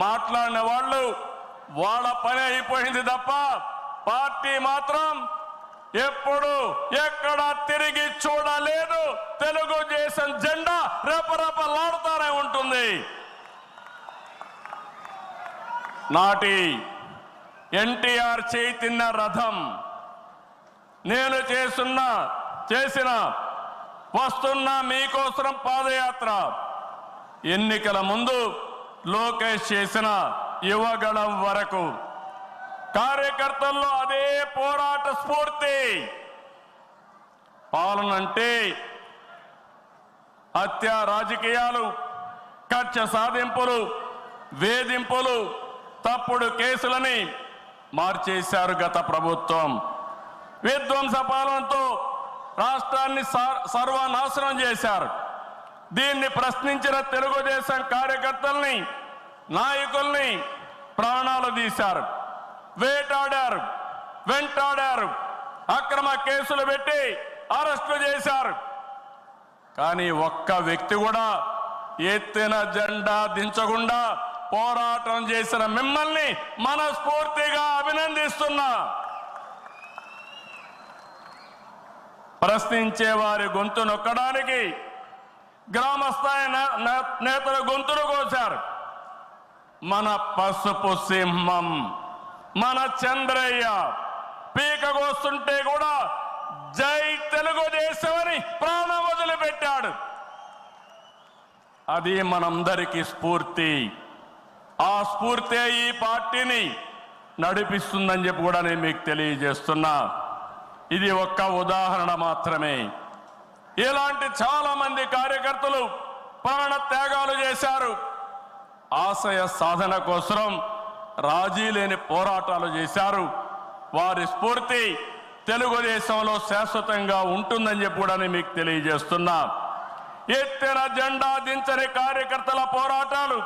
మాట్లాడిన వాళ్ళు వాళ్ళ పని అయిపోయింది తప్ప పార్టీ మాత్రం ఎప్పుడు ఎక్కడ తిరిగి చూడలేదు. తెలుగుదేశం జెండా రెపరెపలాడుతూనే ఉంటుంది. నాటి ఎన్టీఆర్ చైతన్య రథం నేను చేసిన వస్తున్న మీకోసం పాదయాత్ర, ఎన్నికల ముందు లోకేష్ చేసిన యువగళం వరకు కార్యకర్తల్లో అదే పోరాట స్ఫూర్తి. పాలన అంటే హత్య రాజకీయాలు, కక్ష సాధింపులు, వేధింపులు, తప్పుడు కేసులని మార్చేశారు గత ప్రభుత్వం. విధ్వంస పాలనతో రాష్ట్రాన్ని సర్వనాశనం చేశారు. దీన్ని ప్రశ్నించిన తెలుగుదేశం కార్యకర్తల్ని, నాయకుల్ని ప్రాణాలు తీశారు, వేటాడారు, వెంటాడారు, అక్రమ కేసులు పెట్టి అరెస్టు చేశారు. కానీ ఒక్క వ్యక్తి కూడా ఎత్తిన జెండా దించకుండా పోరాటం చేసిన మిమ్మల్ని మనస్ఫూర్తిగా అభినందిస్తున్నా. ప్రశ్నించే వారి గొంతు నొక్కడానికి గ్రామస్థాయి నేతల గొంతులు కోశారు. మన పసుపు సింహం, మన చంద్రయ్య పీకగోస్తుంటే కూడా జై తెలుగుదేశం అని ప్రాణం వదిలిపెట్టాడు. అది మనందరికీ స్ఫూర్తి. ఆ స్ఫూర్తి ఈ పార్టీని నడిపిస్తుందని చెప్పి కూడా నేను మీకు తెలియజేస్తున్నా. ఇది ఒక్క ఉదాహరణ మాత్రమే. ఇలాంటి చాలా మంది కార్యకర్తలు ప్రాణ త్యాగాలు చేశారు. ఆశయ సాధన కోసం రాజీ లేని పోరాటాలు చేశారు. వారి స్ఫూర్తి తెలుగుదేశంలో శాశ్వతంగా ఉంటుందని చెప్పి కూడా నేను మీకు తెలియజేస్తున్నా. ఎత్తిన జెండా దించని కార్యకర్తల పోరాటాలు,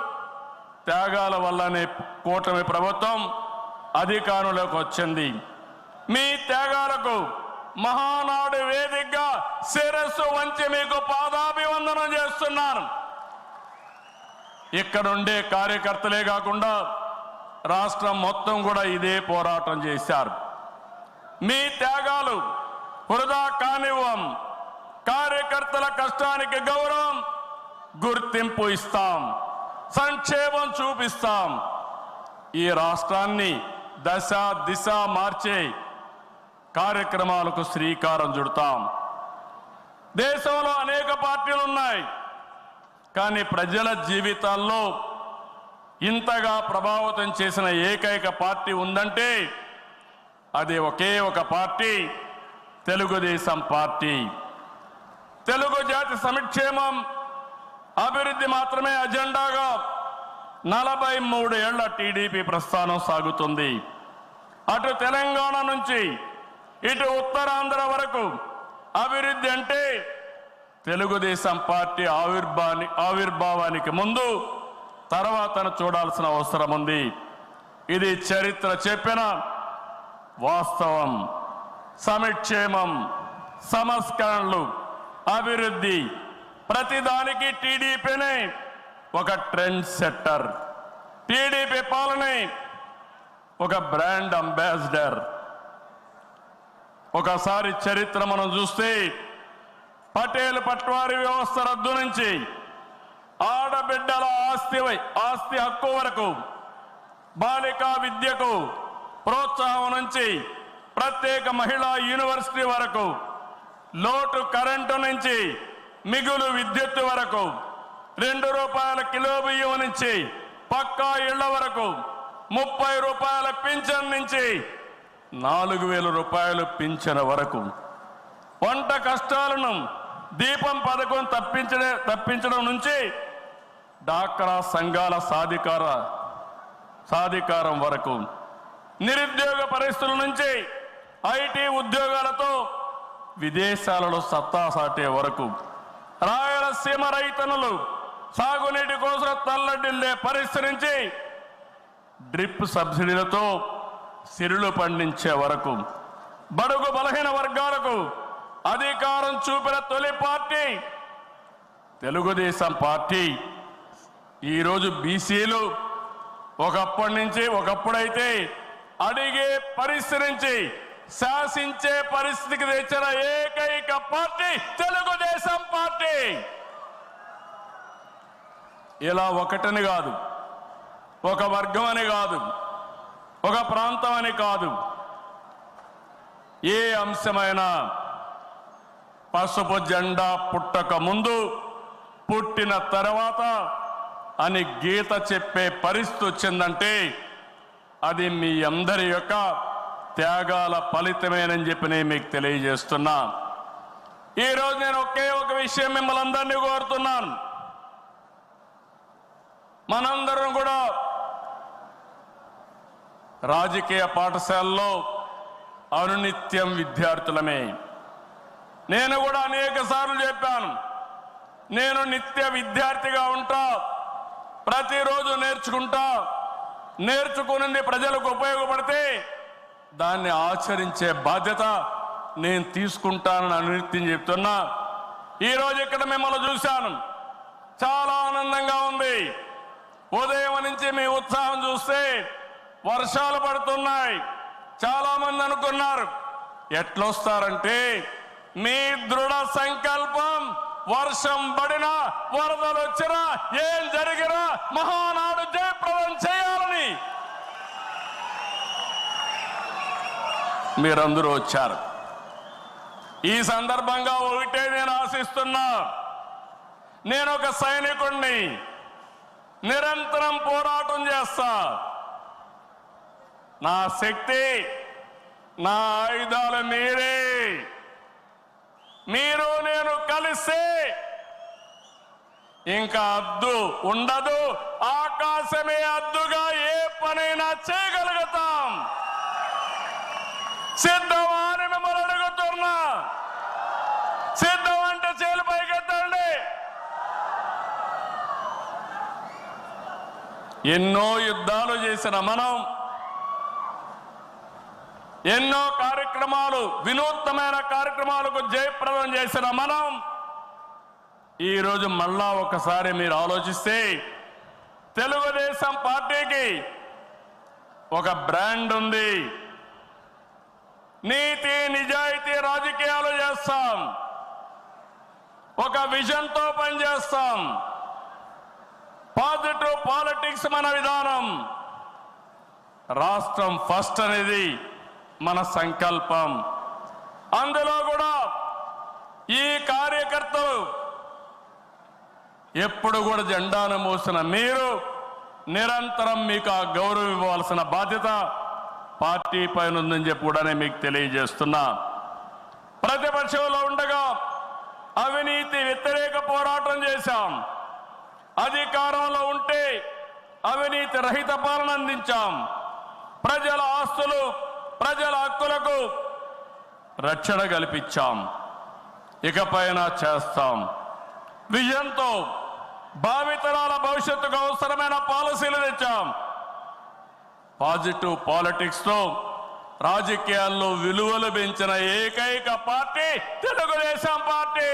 త్యాగాల వల్లనే కూటమి ప్రభుత్వం అధికారంలోకి వచ్చింది. మీ త్యాగాలకు మహానాడు వేదికగా శిరస్సు వంచి మీకు పాదాభివందనం చేస్తున్నాను. ఇక్కడుండే కార్యకర్తలే కాకుండా రాష్ట్రం మొత్తం కూడా ఇదే పోరాటం చేశారు. మీ త్యాగాలు వృధా కానివ్వం. కార్యకర్తల కష్టానికి గౌరవం, గుర్తింపు ఇస్తాం, సంక్షేమం చూపిస్తాం. ఈ రాష్ట్రాన్ని దశ దిశ మార్చే కార్యక్రమాలకు శ్రీకారం చుడతాం. దేశంలో అనేక పార్టీలు ఉన్నాయి, కానీ ప్రజల జీవితాల్లో ఇంతగా ప్రభావితం చేసిన ఏకైక పార్టీ ఉందంటే అది ఒకే ఒక పార్టీ, తెలుగుదేశం పార్టీ. తెలుగు జాతి సంక్షేమం, అభివృద్ధి మాత్రమే అజెండాగా 43 ఏళ్ల టీడీపీ ప్రస్థానం సాగుతుంది. అటు తెలంగాణ నుంచి ఇటు ఉత్తరాంధ్ర వరకు అభివృద్ధి అంటే తెలుగుదేశం పార్టీ ఆవిర్భావానికి ముందు తర్వాతను చూడాల్సిన అవసరం ఉంది. ఇది చరిత్ర చెప్పిన వాస్తవం. సంక్షేమం, సంస్కరణలు, అభివృద్ధి, ప్రతిదానికి టీడీపీనే ఒక ట్రెండ్ సెట్టర్. టీడీపీ పాలనే ఒక బ్రాండ్ అంబాసిడర్. ఒకసారి చరిత్ర మనం చూస్తే పటేల్ పట్వారీ వ్యవస్థ రద్దు నుంచి ఆడబిడ్డల ఆస్తి హక్కు వరకు, బాలికా విద్యకు ప్రోత్సాహం నుంచి ప్రత్యేక మహిళా యూనివర్సిటీ వరకు, లోటు కరెంటు నుంచి మిగులు విద్యుత్ వరకు, ₹2 కిలో బియ్యం నుంచి పక్కా ఇళ్ల వరకు, ₹30 పింఛన్ నుంచి ₹4,000 పింఛన్ వరకు, వంట కష్టాలను దీపం పథకం తప్పించడం నుంచి డాక్రా సంఘాల సాధికారం వరకు, నిరుద్యోగ పరిస్థితుల నుంచి ఐటీ ఉద్యోగాలతో విదేశాలలో సత్తా సాటే వరకు, రాయలసీమ రైతన్నులు సాగునీటి కోసం తల్లడిల్లే పరిస్థితి నుంచి డ్రిప్ సబ్సిడీలతో సిరులు పండించే వరకు, బడుగు బలహీన వర్గాలకు అధికారం చూపిన తొలి పార్టీ తెలుగుదేశం పార్టీ. ఈరోజు బీసీలు ఒకప్పుడైతే అడిగే పరిస్థితి నుంచి శాసించే పరిస్థితికి తెచ్చిన ఏకైక పార్టీ తెలుగుదేశం పార్టీ. ఇలా ఒకటని కాదు, ఒక వర్గం అని కాదు, ఒక ప్రాంతం అని కాదు, ఏ అంశమైనా పసుపు జెండా పుట్టక ముందు, పుట్టిన తర్వాత అని గీత చెప్పే పరిస్థితి వచ్చిందంటే అది మీ అందరి యొక్క త్యాగాల ఫలితమేనని చెప్పి నేను మీకు తెలియజేస్తున్నా. ఈరోజు నేను ఒక విషయం మిమ్మల్ని అందరినీ కోరుతున్నాను. మనందరం కూడా రాజకీయ పాఠశాలలో అనునిత్యం విద్యార్థులమే. నేను కూడా అనేక సార్లు చెప్పాను, నేను నిత్య విద్యార్థిగా ఉంటా, ప్రతిరోజు నేర్చుకుంటా, నేర్చుకున్నది ప్రజలకు ఉపయోగపడితే దాన్ని ఆచరించే బాధ్యత నేను తీసుకుంటానని అనునిత్యం చెప్తున్నా. ఈరోజు ఇక్కడ మిమ్మల్ని చూశాను, చాలా ఆనందంగా ఉంది. ఉదయం నుంచి మీ ఉత్సాహం చూస్తే వర్షాలు పడుతున్నాయి. చాలా మంది అనుకున్నారు ఎట్లొస్తారంటే మీ దృఢ సంకల్పం వర్షం పడినా వరదలు వచ్చినా ఏం జరిగినా మహానాడు జయప్రదం చేయాలని మీరందరూ వచ్చారు. ఈ సందర్భంగా ఒకటే నేను ఆశిస్తున్నా, నేను ఒక సైనికుణ్ణి, నిరంతరం పోరాటం చేస్తా. నా శక్తి, నా ఆయుధాలు మీరే. మీరు నేను కలిస్తే ఇంకా అద్దు ఉండదు, ఆకాశమే అద్దుగా ఏ పనైనా చేయగలుగుతాం. సిద్ధమా అని మిమ్మల్ని అడుగుతున్నా. సిద్ధం అంటే చేలు పైకెత్తండి. ఎన్నో యుద్ధాలు చేసిన మనం, ఎన్నో కార్యక్రమాలు, వినూత్నమైన కార్యక్రమాలకు జయప్రదం చేసిన మనం ఈరోజు మళ్ళా ఒకసారి మీరు ఆలోచిస్తే తెలుగుదేశం పార్టీకి ఒక బ్రాండ్ ఉంది. నీతి నిజాయితీ రాజకీయాలు చేస్తాం, ఒక విజన్తో పనిచేస్తాం. పాజిటివ్ పాలిటిక్స్ మన విధానం. రాష్ట్రం ఫస్ట్ అనేది మన సంకల్పం. అందులో కూడా ఈ కార్యకర్తలు ఎప్పుడు కూడా జెండాను మోసిన మీరు నిరంతరం మీకు ఆ గౌరవం ఇవ్వాల్సిన బాధ్యత పార్టీ పైన ఉందని చెప్పి కూడా నేను మీకు తెలియజేస్తున్నా. ప్రతిపక్షంలో ఉండగా అవినీతి వ్యతిరేక పోరాటం చేశాం. అధికారంలో ఉంటే అవినీతి రహిత పాలన అందించాం. ప్రజల ఆస్తులు, ప్రజల హక్కులకు రక్షణ కల్పించాం. ఇకపైన చేస్తాం. విజన్తో భావితరాల భవిష్యత్తుకు అవసరమైన పాలసీలు తెచ్చాం. పాజిటివ్ పాలిటిక్స్ తో రాజకీయాల్లో విలువలు పెంచిన ఏకైక పార్టీ తెలుగుదేశం పార్టీ.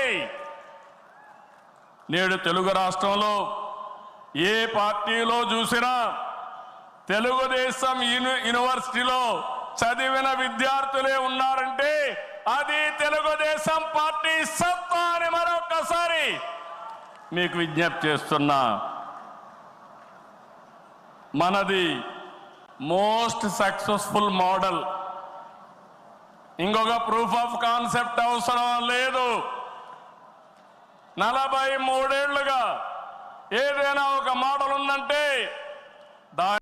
నేడు తెలుగు రాష్ట్రంలో ఏ పార్టీలో చూసినా తెలుగుదేశం యూనివర్సిటీలో చదివిన విద్యార్థులే ఉన్నారంటే అది తెలుగుదేశం పార్టీ సత్తా అని మరొకసారి మీకు విజ్ఞప్తి చేస్తున్నా. మనది మోస్ట్ సక్సెస్ఫుల్ మోడల్. ఇంకొక ప్రూఫ్ ఆఫ్ కాన్సెప్ట్ అవసరం లేదు. 43 ఏళ్లుగా ఏదైనా ఒక మోడల్ ఉందంటే దాని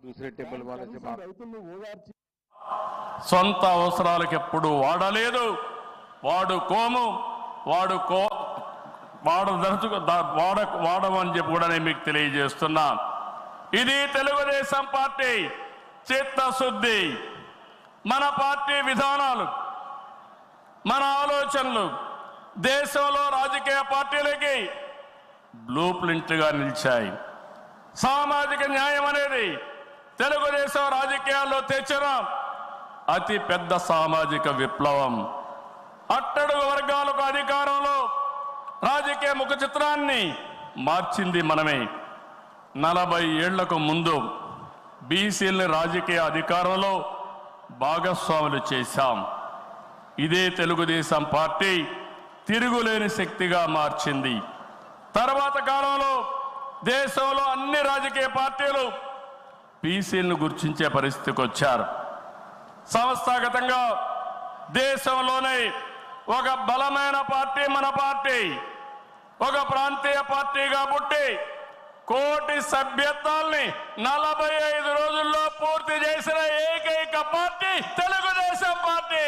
दूसरे टेबल वाले से बात సొంత అవసరాలకు ఎప్పుడు వాడలేదు, వాడుకోము, వాడమని చెప్పి కూడా నేను మీకు తెలియజేస్తున్నా. ఇది తెలుగుదేశం పార్టీ చిత్తశుద్ధి. మన పార్టీ విధానాలు, మన ఆలోచనలు దేశంలో రాజకీయ పార్టీలకి బ్లూ ప్రింట్గా నిలిచాయి. సామాజిక న్యాయం అనేది తెలుగుదేశం రాజకీయాల్లో తెచ్చిన అతి పెద్ద సామాజిక విప్లవం. అట్టడుగు వర్గాలకు అధికారంలో రాజకీయ ముఖ చిత్రాన్ని మార్చింది మనమే. 40 ఏళ్లకు ముందు బీసీలని రాజకీయ అధికారంలో భాగస్వాములు చేశాం. ఇదే తెలుగుదేశం పార్టీ తిరుగులేని శక్తిగా మార్చింది. తర్వాత కాలంలో దేశంలో అన్ని రాజకీయ పార్టీలు బీసీలను గుర్తించే పరిస్థితికి వచ్చారు. సంస్థాగతంగా దేశంలోనే ఒక బలమైన పార్టీ మన పార్టీ, ఒక ప్రాంతీయ పార్టీగా పుట్టి కోటి సభ్యత్వాల్ని 45 రోజుల్లో పూర్తి చేసిన ఏకైక పార్టీ తెలుగుదేశం పార్టీ.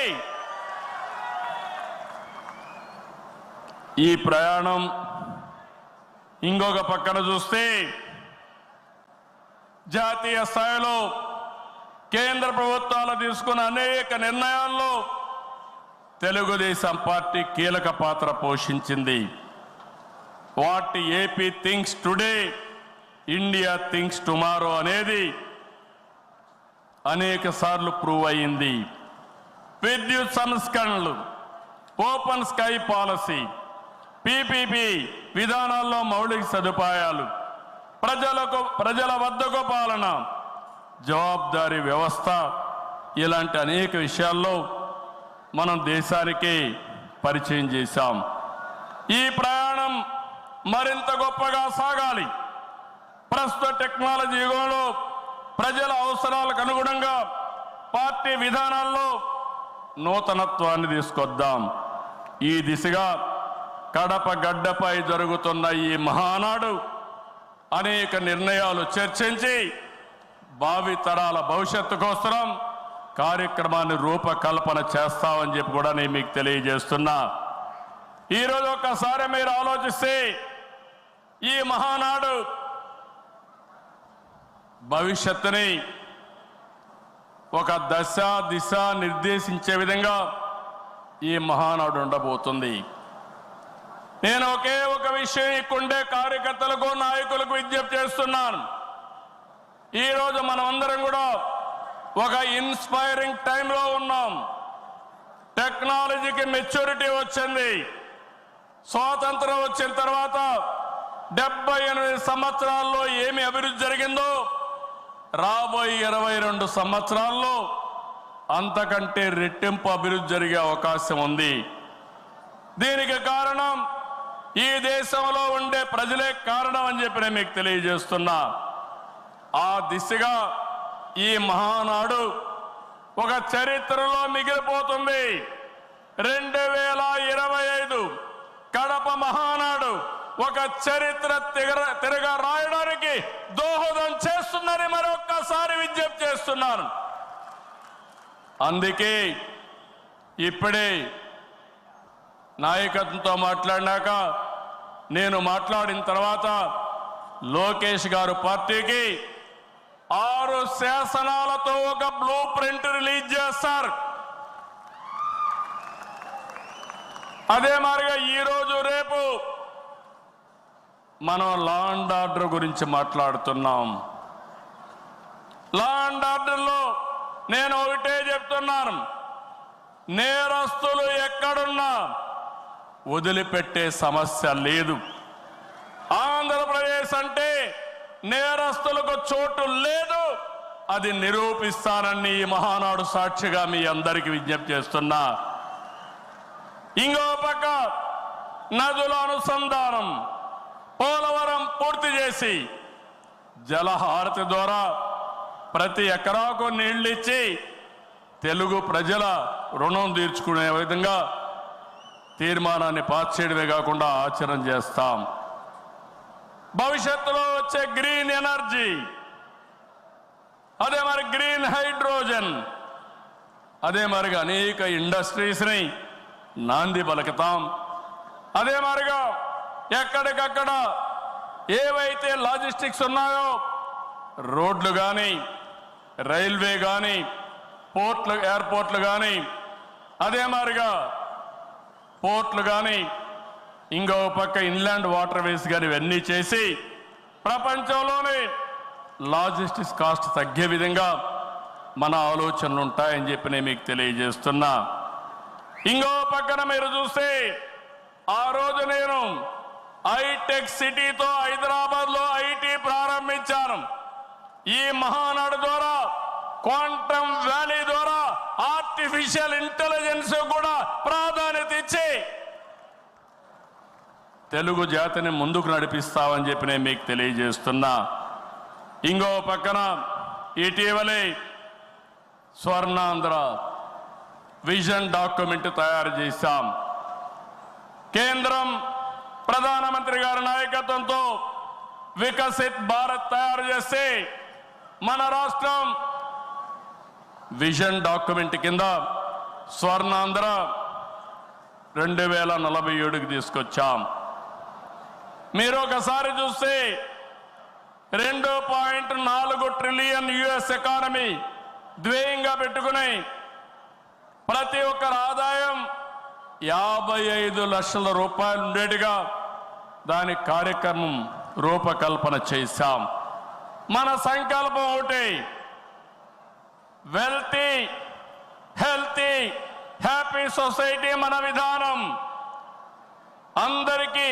ఈ ప్రయాణం ఇంకొక పక్కన చూస్తే జాతీయ స్థాయిలో కేంద్ర ప్రభుత్వాలు తీసుకున్న అనేక నిర్ణయాల్లో తెలుగుదేశం పార్టీ కీలక పాత్ర పోషించింది. What AP thinks today, India thinks tomorrow అనేది అనేక సార్లు ప్రూవ్ అయింది. విద్యుత్ సంస్కరణలు, ఓపెన్ స్కై పాలసీ, పీపీపీ విధానాల్లో మౌలిక సదుపాయాలు, ప్రజల వద్దకు పాలన, జవాబుదారీ వ్యవస్థ, ఇలాంటి అనేక విషయాల్లో మనం దేశానికి పరిచయం చేశాం. ఈ ప్రయాణం మరింత గొప్పగా సాగాలి. ప్రస్తుత టెక్నాలజీ యుగంలో ప్రజల అవసరాలకు అనుగుణంగా పార్టీ విధానాల్లో నూతనత్వాన్ని తీసుకొద్దాం. ఈ దిశగా కడప గడ్డపై జరుగుతున్న ఈ మహానాడు అనేక నిర్ణయాలు చర్చించి భావి తరాల భవిష్యత్తు కోసం కార్యక్రమాన్ని రూపకల్పన చేస్తామని చెప్పి కూడా నేను మీకు తెలియజేస్తున్నా. ఈరోజు ఒక్కసారి మీరు ఆలోచిస్తే ఈ మహానాడు భవిష్యత్తుని ఒక దశ దిశ నిర్దేశించే విధంగా ఈ మహానాడు ఉండబోతుంది. నేను ఒకే ఒక విషయం ఇక్కడుండే కార్యకర్తలకు, నాయకులకు విజ్ఞప్తి చేస్తున్నాను. ఈరోజు మనం అందరం కూడా ఒక ఇన్స్పైరింగ్ టైంలో ఉన్నాం. టెక్నాలజీకి మెచ్యూరిటీ వచ్చింది. స్వాతంత్రం వచ్చిన తర్వాత 78 సంవత్సరాల్లో ఏమి అభివృద్ధి జరిగిందో రాబోయే 22 సంవత్సరాల్లో అంతకంటే రెట్టింపు అభివృద్ధి జరిగే అవకాశం ఉంది. దీనికి కారణం ఈ దేశంలో ఉండే ప్రజలే కారణం అని చెప్పి నేను మీకు తెలియజేస్తున్నా. ఆ దిశగా ఈ మహానాడు ఒక చరిత్రలో మిగిలిపోతుంది. 2025 కడప మహానాడు ఒక చరిత్ర తిరగ రాయడానికి దోహదం చేస్తుందని మరొక్కసారి విజ్ఞప్తి చేస్తున్నాను. అందుకే ఇప్పుడే నాయకత్వంతో మాట్లాడినాక నేను మాట్లాడిన తర్వాత లోకేష్ గారు పార్టీకి 6 శాసనాలతో ఒక బ్లూ ప్రింట్ రిలీజ్ చేస్తారు. అదే మాదిరిగా ఈరోజు రేపు మనం లా అండ్ ఆర్డర్ గురించి మాట్లాడుతున్నాం. లా అండ్ ఆర్డర్లో నేను ఒకటే చెప్తున్నాను, నేరస్తులు ఎక్కడున్నా వదిలిపెట్టే సమస్య లేదు. ఆంధ్రప్రదేశ్ అంటే నేరస్తులకు చోటు లేదు, అది నిరూపిస్తానని ఈ మహానాడు సాక్షిగా మీ అందరికీ విజ్ఞప్తి చేస్తున్నా. ఇంకో పక్క నదుల అనుసంధానం, పోలవరం పూర్తి చేసి జలహారతి ద్వారా ప్రతి ఎకరాకు నీళ్లు ఇచ్చి తెలుగు ప్రజల రుణం తీర్చుకునే విధంగా తీర్మానాన్ని పాస్ చేయడమే కాకుండా ఆచరణ చేస్తాం. భవిష్యత్తులో వచ్చే గ్రీన్ ఎనర్జీ, అదే మరి గ్రీన్ హైడ్రోజన్, అదే మరిగా అనేక ఇండస్ట్రీస్ని నాంది పలుకుతాం. అదే మరిగా ఎక్కడికక్కడ ఏవైతే లాజిస్టిక్స్ ఉన్నాయో రోడ్లు కానీ, రైల్వే కానీ, పోర్ట్లు, ఎయిర్పోర్ట్లు కానీ, అదే మాదిరిగా పోర్ట్లు కానీ, ఇంకో పక్క ఇన్లాండ్ వాటర్ వేస్ కానీ ఇవన్నీ చేసి ప్రపంచంలోనే లాజిస్టిక్స్ కాస్ట్ తగ్గే విధంగా మన ఆలోచనలు ఉంటాయని చెప్పి నేను మీకు తెలియజేస్తున్నా. ఇంకో పక్కన మీరు చూస్తే ఆ రోజు నేను హైటెక్ సిటీతో హైదరాబాద్లో ఐటీ ప్రారంభించాను. ఈ మహానాడు ద్వారా, క్వాంటమ్ వ్యాలీ ద్వారా ఆర్టిఫిషియల్ ఇంటెలిజెన్స్ కూడా ప్రాధాన్యత ఇచ్చి తెలుగు జాతిని ముందుకు నడిపిస్తామని చెప్పి నేను మీకు తెలియజేస్తున్నా. ఇంకో పక్కన ఇటీవలే స్వర్ణాంధ్ర విజన్ డాక్యుమెంట్ తయారు చేశాం. కేంద్రం ప్రధానమంత్రి గారి నాయకత్వంతో వికసిత్ భారత్ తయారు చేస్తే మన రాష్ట్రం విజన్ డాక్యుమెంట్ కింద స్వర్ణాంధ్ర 2047కి తీసుకొచ్చాం. మీరు ఒకసారి చూస్తే 2.4 ట్రిలియన్ యుఎస్ ఎకానమీ ధ్యేయంగా పెట్టుకుని ప్రతి ఒక్కరి ఆదాయం 55 లక్షల రూపాయలు ఉండేట్టుగా దాని కార్యక్రమం రూపకల్పన చేశాం. మన సంకల్పం ఒకటి, వెల్తీ, హెల్తీ, హ్యాపీ సొసైటీ మన విధానం. అందరికీ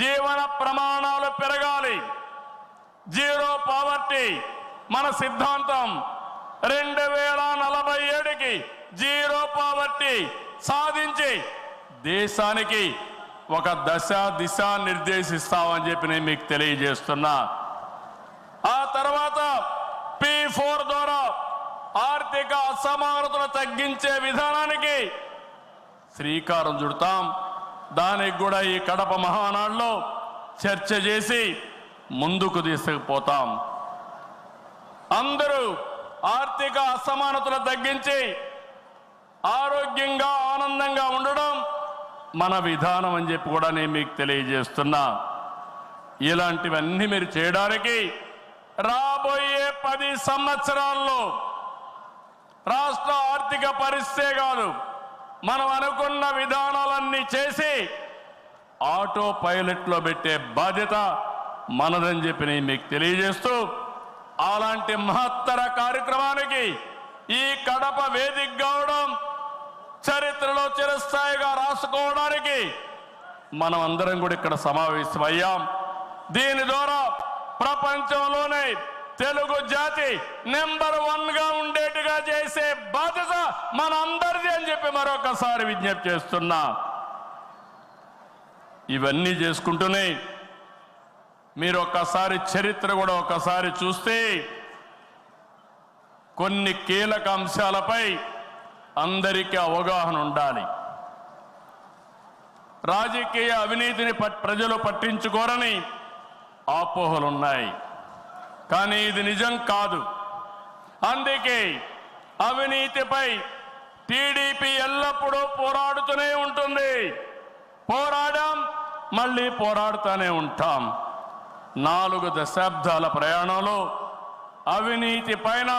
జీవన ప్రమాణాలు పెరగాలి, జీరో పావర్టీ మన సిద్ధాంతం. 2047కి జీరో పావర్టీ సాధించి దేశానికి ఒక దిశ నిర్దేశిస్తామని చెప్పి నేను మీకు తెలియజేస్తున్నా. ఆ తర్వాత P4 ద్వారా ఆర్థిక అసమానతలు తగ్గించే విధానానికి శ్రీకారం చుడతాం. దానికి కూడా ఈ కడప మహానాడులో చర్చ చేసి ముందుకు తీసుకుపోతాం. అందరూ ఆర్థిక అసమానతలు తగ్గించి ఆరోగ్యంగా, ఆనందంగా ఉండడం మన విధానం అని చెప్పి కూడా నేను మీకు తెలియజేస్తున్నా. ఇలాంటివన్నీ మీరు చేయడానికి రాబోయే 10 సంవత్సరాల్లో రాష్ట్ర ఆర్థిక పరిస్థితే కాదు, మనం అనుకున్న విధానాలన్నీ చేసి ఆటో పైలట్లో పెట్టే బాధ్యత మనదని చెప్పి నేను మీకు తెలియజేస్తూ, అలాంటి మహత్తర కార్యక్రమానికి ఈ కడప వేదిక కావడం, చరిత్రలో చిరస్థాయిగా రాసుకోవడానికి మనం అందరం కూడా ఇక్కడ సమావేశమయ్యాం. దీని ద్వారా ప్రపంచంలోనే తెలుగు జాతి నెంబర్ 1గా ఉండేట్టుగా చేసే బాధ్యత మన అందరిది అని చెప్పి మరొకసారి విజ్ఞప్తి చేస్తున్నా. ఇవన్నీ చేసుకుంటూనే మీరు ఒక్కసారి చరిత్ర కూడా ఒకసారి చూస్తే కొన్ని కీలక అంశాలపై అందరికీ అవగాహన ఉండాలి. రాజకీయ అవినీతిని ప్రజలు పట్టించుకోరని అపోహలున్నాయి, కానీ ఇది నిజం కాదు. అందుకే అవినీతిపై టీడీపీ ఎల్లప్పుడూ పోరాడుతూనే ఉంటుంది. పోరాడాం, మళ్ళీ పోరాడుతూనే ఉంటాం. 4 దశాబ్దాల ప్రయాణంలో అవినీతి పైన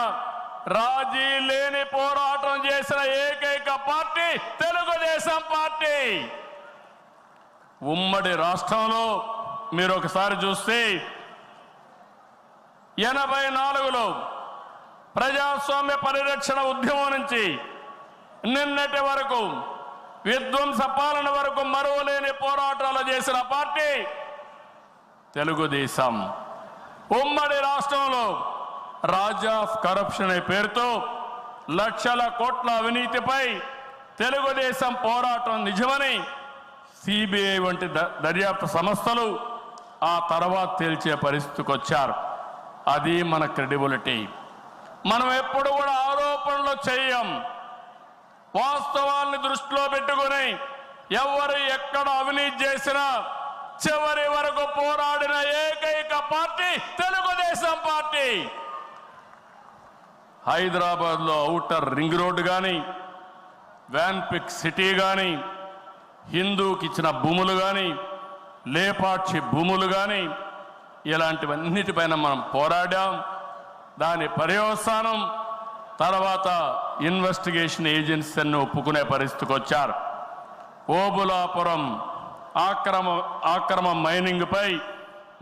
రాజీ లేని పోరాటం చేసిన ఏకైక పార్టీ తెలుగుదేశం పార్టీ. ఉమ్మడి రాష్ట్రంలో మీరు ఒకసారి చూస్తే 84లో ప్రజాస్వామ్య పరిరక్షణ ఉద్యమం నుంచి నిన్నటి వరకు విధ్వంస పాలన వరకు మరువలేని పోరాటాలు చేసిన పార్టీ తెలుగుదేశం. ఉమ్మడి రాష్ట్రంలో రాజ్ ఆఫ్ కరప్షన్ అనే పేరుతో లక్షల కోట్ల అవినీతిపై తెలుగుదేశం పోరాటం నిజమని సిబిఐ వంటి దర్యాప్తు సంస్థలు ఆ తర్వాత తేల్చే పరిస్థితికి వచ్చారు. అది మన క్రెడిబిలిటీ. మనం ఎప్పుడు కూడా ఆరోపణలు చేయం, వాస్తవాల్ని దృష్టిలో పెట్టుకుని ఎవరు ఎక్కడ అవినీతి చేసినా చివరి వరకు పోరాడిన ఏకైక పార్టీ తెలుగుదేశం పార్టీ. హైదరాబాద్లో ఔటర్ రింగ్ రోడ్డు కానీ, వ్యాన్పిక్ సిటీ కానీ, హిందూకి ఇచ్చిన భూములు కానీ, లేపాక్షి భూములు కానీ, ఇలాంటివన్నిటిపైన మనం పోరాడాం. దాని పర్యవసానం తర్వాత ఇన్వెస్టిగేషన్ ఏజెన్సీని ఒప్పుకునే పరిస్థితికి వచ్చారు. ఓబులాపురం ఆక్రమ మైనింగ్పై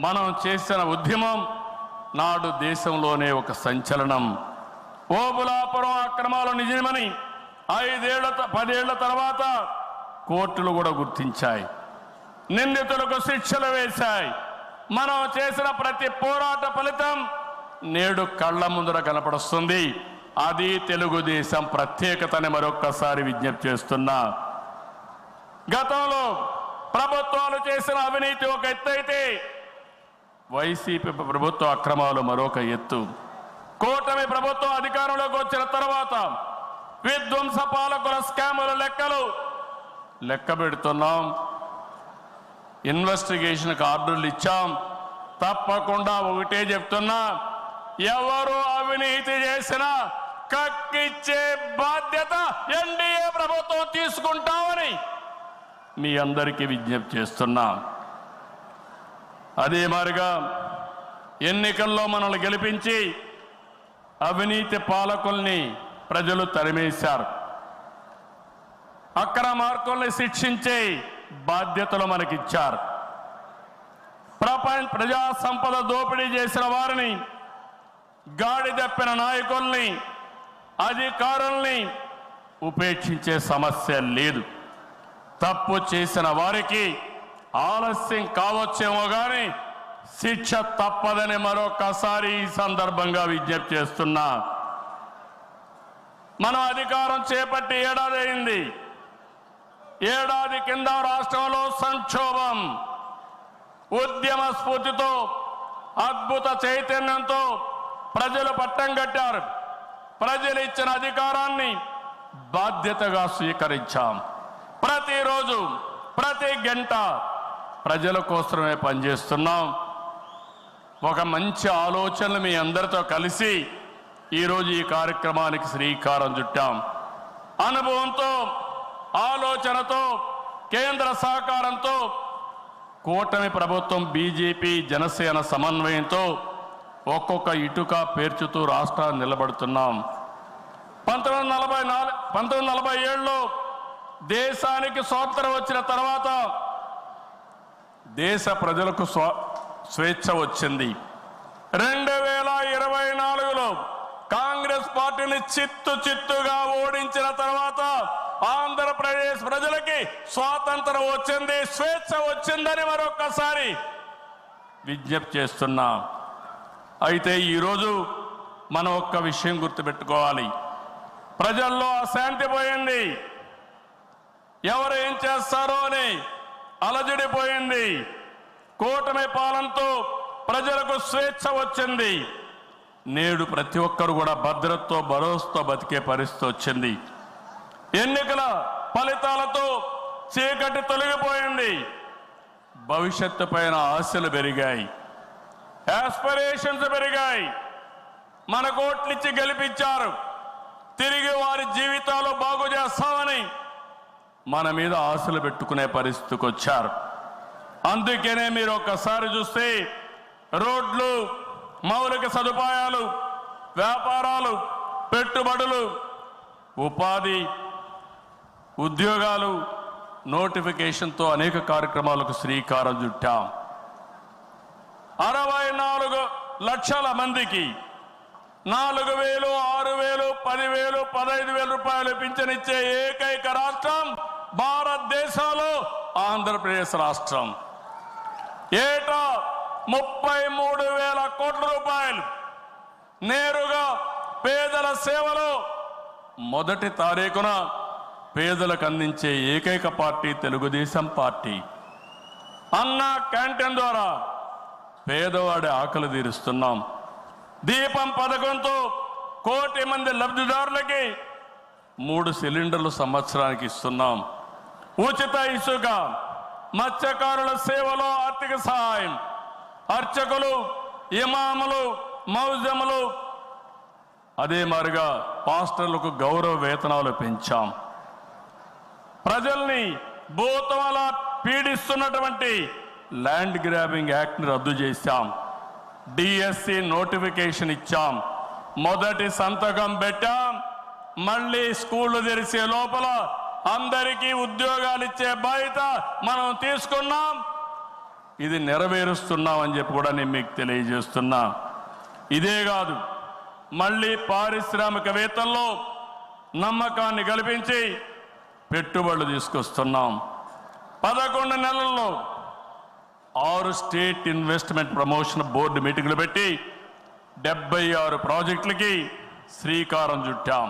మనం చేసిన ఉద్యమం నాడు దేశంలోనే ఒక సంచలనం. ఓబులాపురం అక్రమాలు నిజమని 10 ఏళ్ల తర్వాత కోర్టులు కూడా గుర్తించాయి, నిందితులకు శిక్షలు వేశాయి. మనం చేసిన ప్రతి పోరాట ఫలితం నేడు కళ్ళ ముందర కనపడుస్తుంది. అది తెలుగుదేశం ప్రత్యేకతని మరొక్కసారి విజ్ఞప్తి చేస్తున్నా. గతంలో ప్రభుత్వాలు చేసిన అవినీతి ఒక ఎత్తు అయితే, వైసీపీ ప్రభుత్వ అక్రమాలు మరొక ఎత్తు. కూటమి ప్రభుత్వం అధికారంలోకి వచ్చిన తర్వాత విధ్వంస పాలకుల స్కాముల లెక్క పెడుతున్నాం. ఇన్వెస్టిగేషన్కి ఆర్డర్లు ఇచ్చాం. తప్పకుండా ఒకటే చెప్తున్నా, ఎవరు అవినీతి చేసినా కక్కిచ్చే బాధ్యత ఎన్డీఏ ప్రభుత్వం తీసుకుంటామని మీ అందరికీ విజ్ఞప్తి చేస్తున్నా. అదే మాదిరిగా ఎన్నికల్లో మనల్ని గెలిపించి అవినీతి పాలకుల్ని ప్రజలు తరిమేశారు. అక్రమార్కుల్ని శిక్షించే బాధ్యతలు మనకిచ్చారు. ప్రజా సంపద దోపిడీ చేసిన వారిని, గాడి తప్పిన నాయకుల్ని, అధికారుల్ని ఉపేక్షించే సమస్య లేదు. తప్పు చేసిన వారికి ఆలస్యం కావచ్చేమో కానీ శిక్ష తప్పదని మరొకసారి ఈ సందర్భంగా విజ్ఞప్తి చేస్తున్నా. మనం అధికారం చేపట్టి ఏడాది అయింది. ఏడాది కింద రాష్ట్రంలో సంక్షోభం, ఉద్యమ స్ఫూర్తితో, అద్భుత చైతన్యంతో ప్రజలు పట్టం కట్టారు. ప్రజలు ఇచ్చిన అధికారాన్ని బాధ్యతగా స్వీకరించాం. ప్రతిరోజు ప్రతి గంట ప్రజల కోసమే పనిచేస్తున్నాం. ఒక మంచి ఆలోచనలు మీ అందరితో కలిసి ఈరోజు ఈ కార్యక్రమానికి శ్రీకారం చుట్టాం. అనుభవంతో, ఆలోచనతో, కేంద్ర సహకారంతో కూటమి ప్రభుత్వం బీజేపీ జనసేన సమన్వయంతో ఒక్కొక్క ఇటుక పేర్చుతూ రాష్ట్రాన్ని నిలబడుతున్నాం. 1947లో దేశానికి స్వాతంత్రం వచ్చిన తర్వాత దేశ ప్రజలకు స్వేచ్ఛ వచ్చింది. 2024లో కాంగ్రెస్ పార్టీని చిత్తుగా ఓడించిన తర్వాత ఆంధ్రప్రదేశ్ ప్రజలకి స్వాతంత్రం వచ్చింది, స్వేచ్ఛ వచ్చిందని మరొక్కసారి విజ్ఞప్తి చేస్తున్నా. అయితే ఈరోజు మనం ఒక్క విషయం గుర్తుపెట్టుకోవాలి. ప్రజల్లో అశాంతి పోయింది, ఎవరు ఏం చేస్తారో అని అలజడిపోయింది. కూటమి పాలనతో ప్రజలకు స్వేచ్ఛ వచ్చింది. నేడు ప్రతి ఒక్కరు కూడా భద్రతతో, భరోసాతో బతికే పరిస్థితి వచ్చింది. ఎన్నికల ఫలితాలతో చీకటి తొలగిపోయింది. భవిష్యత్తు పైన ఆశలు పెరిగాయి, ఆస్పిరేషన్స్ పెరిగాయి. మన కోట్లిచ్చి గెలిపించారు, తిరిగి వారి జీవితాలు బాగు చేస్తామని మన మీద ఆశలు పెట్టుకునే పరిస్థితికి వచ్చారు. అందుకనే మీరు ఒక్కసారి చూస్తే రోడ్లు, మౌలిక సదుపాయాలు, వ్యాపారాలు, పెట్టుబడులు, ఉపాధి, ఉద్యోగాలు, నోటిఫికేషన్తో అనేక కార్యక్రమాలకు శ్రీకారం చుట్టాం. 64 లక్షల మందికి 4,000, 6,000, 10,000, 15,000 రూపాయలు పింఛనిచ్చే ఏకైక రాష్ట్రం భారతదేశంలో ఆంధ్రప్రదేశ్ రాష్ట్రం. ఏటా 33,000 కోట్ల రూపాయలు నేరుగా పేదల సేవలో మొదటి తారీఖున పేదలకు అందించే ఏకైక పార్టీ తెలుగుదేశం పార్టీ. అన్న క్యాంటీన్ ద్వారా పేదవాడి ఆకలి తీరుస్తున్నాం. దీపం పథకంతో 1 కోటి మంది లబ్ధిదారులకి 3 సిలిండర్లు సంవత్సరానికి ఇస్తున్నాం. ఉచిత ఇసుక, మత్స్యకారుల సేవలో ఆర్థిక సహాయం, అర్చకులు, ఇమాములు, మౌజములు, అదే మాదిరిగా పాస్టర్లకు గౌరవ వేతనాలు పెంచాం. ప్రజల్ని భూతమల పీడిస్తున్నటువంటి ల్యాండ్ గ్రాబింగ్ యాక్ట్ని రద్దు చేశాం. డిఎస్సి నోటిఫికేషన్ ఇచ్చాం. మొదటి సంతకం పెట్టాం. మళ్ళీ స్కూళ్లు తెరిసే లోపల అందరికీ ఉద్యోగాలు ఇచ్చే బాధ్యత మనం తీసుకున్నాం. ఇది నెరవేరుస్తున్నాం అని చెప్పి కూడా నేను మీకు తెలియజేస్తున్నా. ఇదే కాదు, మళ్ళీ పారిశ్రామికవేత్తల్లో నమ్మకాన్ని కల్పించి పెట్టుబడులు తీసుకొస్తున్నాం. 11 నెలల్లో 6 స్టేట్ ఇన్వెస్ట్మెంట్ ప్రమోషన్ బోర్డు మీటింగ్లు పెట్టి 76 ప్రాజెక్టులకి శ్రీకారం చుట్టాం.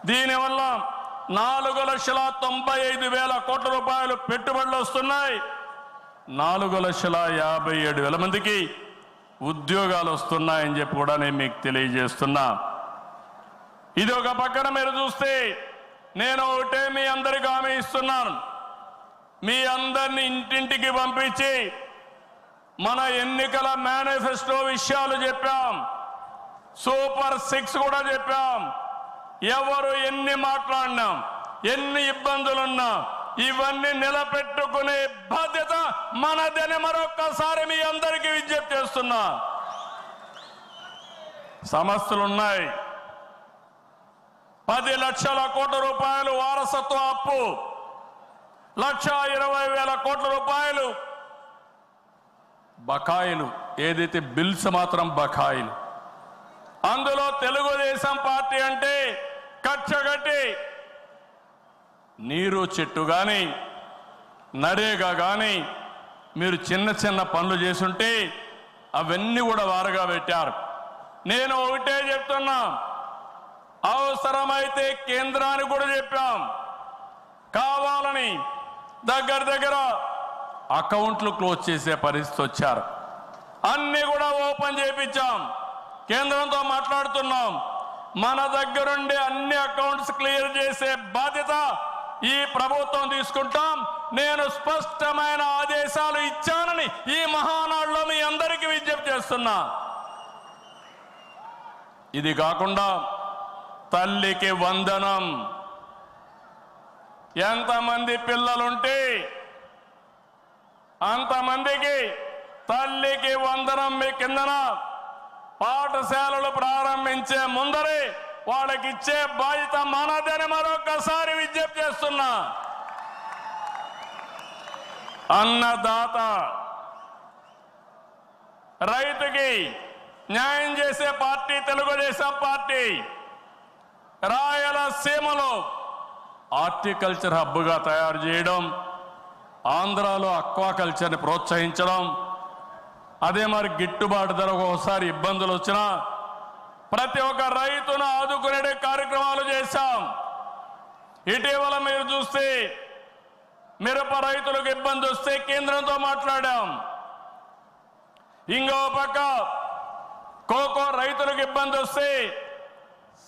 దీనివల్ల 4,95,000 కోట్ల రూపాయలు పెట్టుబడులు వస్తున్నాయి. 4,57,000 మందికి ఉద్యోగాలు వస్తున్నాయని చెప్పి కూడా నేను మీకు తెలియజేస్తున్నా. ఇది ఒక పక్కన మీరు చూస్తే నేను ఒకటే మీ అందరికీ హామీ ఇస్తున్నాను. మీ అందరిని ఇంటింటికి పంపించి మన ఎన్నికల మేనిఫెస్టో విషయాలు చెప్పాం. సూపర్ 6 కూడా చెప్పాం. ఎవరు ఎన్ని మాట్లాడినా, ఎన్ని ఇబ్బందులున్నా ఇవన్నీ నిలబెట్టుకునే బాధ్యత మనదని మరొక్కసారి మీ అందరికీ విజ్ఞప్తి చేస్తున్నా. సమస్యలున్నాయి. 10 లక్షల కోట్ల రూపాయలు వారసత్వ అప్పు, 1,20,000 కోట్ల రూపాయలు బకాయిలు, ఏదైతే బిల్స్ మాత్రం బకాయిలు. అందులో తెలుగుదేశం పార్టీ అంటే కచ్చగట్టి నీరు చెట్టు కానీ నరేగా కానీ మీరు చిన్న చిన్న పనులు చేసుంటే అవన్నీ కూడా వారగా పెట్టారు. నేను ఒకటే చెప్తున్నా, అవసరమైతే కేంద్రానికి కూడా చెప్పాం. కావాలని దగ్గర అకౌంట్లు క్లోజ్ చేసే పరిస్థితి వచ్చారు. అన్ని కూడా ఓపెన్ చేయించాం. కేంద్రంతో మాట్లాడుతున్నాం. మన దగ్గరుండి అన్ని అకౌంట్స్ క్లియర్ చేసే బాధ్యత ఈ ప్రభుత్వం తీసుకుంటాం. నేను స్పష్టమైన ఆదేశాలు ఇచ్చానని ఈ మహానాడులో మీ అందరికీ విజ్ఞప్తి చేస్తున్నా. ఇది కాకుండా తల్లికి వందనం. ఎంతమంది పిల్లలుంటే అంతమందికి తల్లికి వందనం మీ కిందన పాఠశాలలు ప్రారంభించే ముందరే వాళ్ళకి ఇచ్చే బాధ్యత మనదని మరొకసారి విజ్ఞప్తి చేస్తున్నా. అన్నదాత రైతుకి న్యాయం చేసే పార్టీ తెలుగుదేశం పార్టీ. రాయలసీమలో హార్టికల్చర్ హబ్గా తయారు చేయడం, ఆంధ్రాలో అక్వాకల్చర్ని ప్రోత్సహించడం, అదే మరి గిట్టుబాటు ధర ఒకసారి ఇబ్బందులు వచ్చినా ప్రతి ఒక్క రైతును ఆదుకునే కార్యక్రమాలు చేశాం. ఇటీవల మీరు చూస్తే మిరప రైతులకు ఇబ్బంది వస్తే కేంద్రంతో మాట్లాడాం. ఇంకో పక్క కోకో రైతులకు ఇబ్బంది వస్తే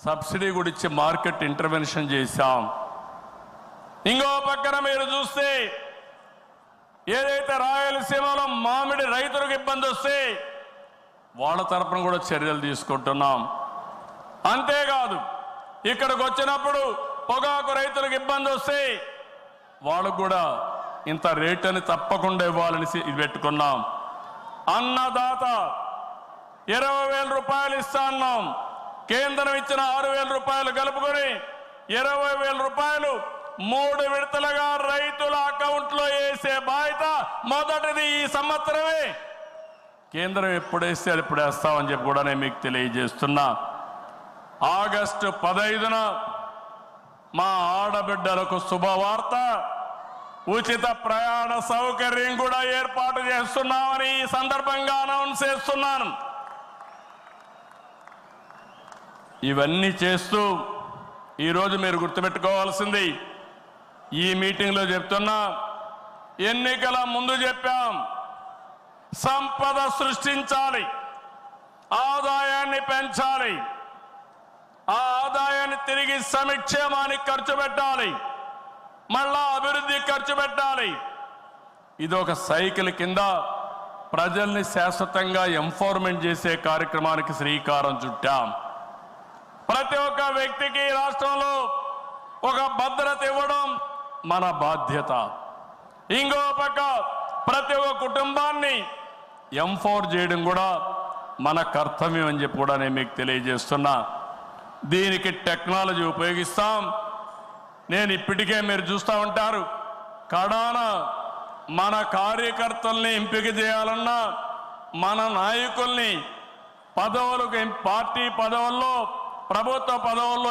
సబ్సిడీ కూడా ఇచ్చి మార్కెట్ ఇంటర్వెన్షన్ చేశాం. ఇంకో పక్కన మీరు చూస్తే ఏదైతే రాయలసీమలో మామిడి రైతులకు ఇబ్బంది వస్తే వాళ్ళ తరపున కూడా చర్యలు తీసుకుంటున్నాం. అంతేకాదు ఇక్కడికి వచ్చినప్పుడు పొగాకు రైతులకు ఇబ్బంది వస్తే వాళ్ళకు కూడా ఇంత రేట్ అని తప్పకుండా ఇవ్వాలని పెట్టుకున్నాం. అన్నదాత 20,000 రూపాయలు ఇస్తా అన్నాం. కేంద్రం ఇచ్చిన 6,000 రూపాయలు కలుపుకొని 20,000 రూపాయలు 3 విడతలుగా రైతుల అకౌంట్లో వేసే బాధ్యత మొదటిది ఈ సంవత్సరమే. కేంద్రం ఎప్పుడేస్తే అది ఇప్పుడు వేస్తామని చెప్పి కూడా నేను మీకు తెలియజేస్తున్నా. ఆగస్టు 15న మా ఆడబిడ్డలకు శుభవార్త, ఉచిత ప్రయాణ సౌకర్యం కూడా ఏర్పాటు చేస్తున్నామని ఈ సందర్భంగా అనౌన్స్ చేస్తున్నాను. ఇవన్నీ చేస్తూ ఈరోజు మీరు గుర్తుపెట్టుకోవాల్సింది, ఈ మీటింగ్లో చెప్తున్నా, ఎన్నికల ముందు చెప్పాం, సంపద సృష్టించాలి, ఆదాయాన్ని పెంచాలి, ఆ ఆదాయాన్ని తిరిగి సంక్షేమానికి ఖర్చు పెట్టాలి, మళ్ళా అభివృద్ధి ఖర్చు పెట్టాలి. ఇది ఒక సైకిల్ కింద ప్రజల్ని శాశ్వతంగా ఎంపవర్మెంట్ చేసే కార్యక్రమానికి శ్రీకారం చుట్టాం. ప్రతి ఒక్క వ్యక్తికి రాష్ట్రంలో ఒక భద్రత ఇవ్వడం మన బాధ్యత. ఇంకో పక్క ప్రతి ఒక్క కుటుంబాన్ని ఎంపవర్ చేయడం కూడా మన కర్తవ్యం అని చెప్పి కూడా నేను మీకు తెలియజేస్తున్నా. దీనికి టెక్నాలజీ ఉపయోగిస్తాం. నేను ఇప్పటికే మీరు చూస్తూ ఉంటారు, కడాన మన కార్యకర్తల్ని ఎంపిక చేయాలన్నా, మన నాయకుల్ని పదవులకు, పార్టీ పదవుల్లో, ప్రభుత్వ పదవుల్లో